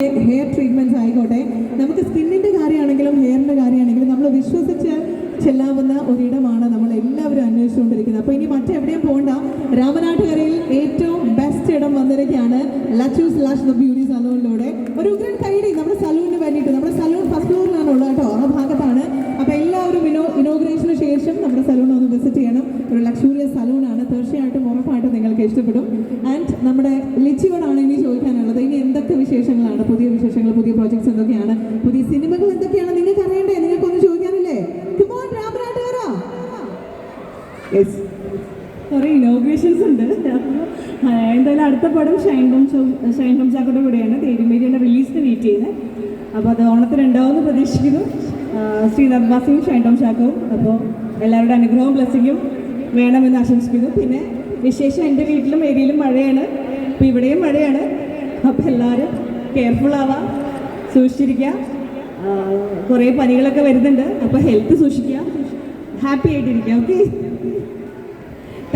Hair treatments ആയിക്കോട്ടെ, നമുക്ക് സ്കിന്നിൻ്റെ കാര്യമാണെങ്കിലും ഹെയറിൻ്റെ കാര്യമാണെങ്കിലും നമ്മൾ വിശ്വസിച്ച് ചെല്ലാവുന്ന ഒരിടമാണ് നമ്മൾ എല്ലാവരും അന്വേഷിച്ചുകൊണ്ടിരിക്കുന്നത്. അപ്പോൾ ഇനി മറ്റെവിടെയും പോകണ്ട, രാമനാട്ടുകരയിൽ ഏറ്റവും ബെസ്റ്റ് ഇടം വന്നിരിക്കുകയാണ് ലച്ചൂസ് ലഷ് ദ ബ്യൂട്ടി സലൂണിലൂടെ. ഒരു ഉഗ്രൻ കൈഡി നമ്മുടെ സലൂണിന് വേണ്ടിയിട്ട്. നമ്മുടെ സലൂൺ ഫസ്റ്റ് ഫ്ലോറിലാണ് ഉള്ളത് കേട്ടോ, ആ ഭാഗത്താണ്. അപ്പോൾ എല്ലാവരും ഇനോഗ്രേഷന് ശേഷം നമ്മുടെ സലൂൺ ഒന്ന് വിസിറ്റ് ചെയ്യണം. ഒരു ലക്ഷൂറിയസ് സലൂണാണ്, തീർച്ചയായിട്ടും ഉറപ്പായിട്ടും നിങ്ങൾക്ക് ഇഷ്ടപ്പെടും. ആൻഡ് നമ്മുടെ ലിച്ചിയോടാണ് ഇനി ചോദിക്കാനുള്ളത്, ഇനി എന്തൊക്കെ വിശേഷങ്ങളാണ്, പുതിയ വിശേഷങ്ങൾ, പുതിയ പ്രോജക്ട്സ് എന്തൊക്കെയാണ്, പുതിയ സിനിമകൾ എന്തൊക്കെയാണ് നിങ്ങൾക്ക് അറിയണ്ടേ? നിങ്ങൾക്കൊന്നും ചോദിക്കാനില്ലേ? കുറേ ഇനോഗ്രേഷൻസ് ഉണ്ട്. എന്തായാലും അടുത്ത പടം ഷൈൻ ടോം ചാക്കോയുടെ കൂടെയാണ് തേരുമേരിയുടെ റിലീസിന് വെയിറ്റ് ചെയ്യുന്നത്. അപ്പോൾ അത് ഓണത്തിന് ഉണ്ടാവുമെന്ന് പ്രതീക്ഷിക്കുന്നു. ശ്രീനാഥ് ബാസിയും ഷൈൻ ടോം ചാക്കോവും. അപ്പോൾ എല്ലാവരുടെ അനുഗ്രഹവും ബ്ലെസ്സിങ്ങും വേണമെന്ന് ആശംസിക്കുന്നു. പിന്നെ വിശേഷം എൻ്റെ വീട്ടിലും ഏരിയയിലും മഴയാണ്, അപ്പോൾ ഇവിടെയും മഴയാണ്. അപ്പോൾ എല്ലാവരും കെയർഫുൾ ആവാം, സൂക്ഷിച്ചിരിക്കുക. കുറേ പനികളൊക്കെ വരുന്നുണ്ട്, അപ്പോൾ ഹെൽത്ത് സൂക്ഷിക്കുക, ഹാപ്പി ആയിട്ടിരിക്കുക. ഓക്കെ.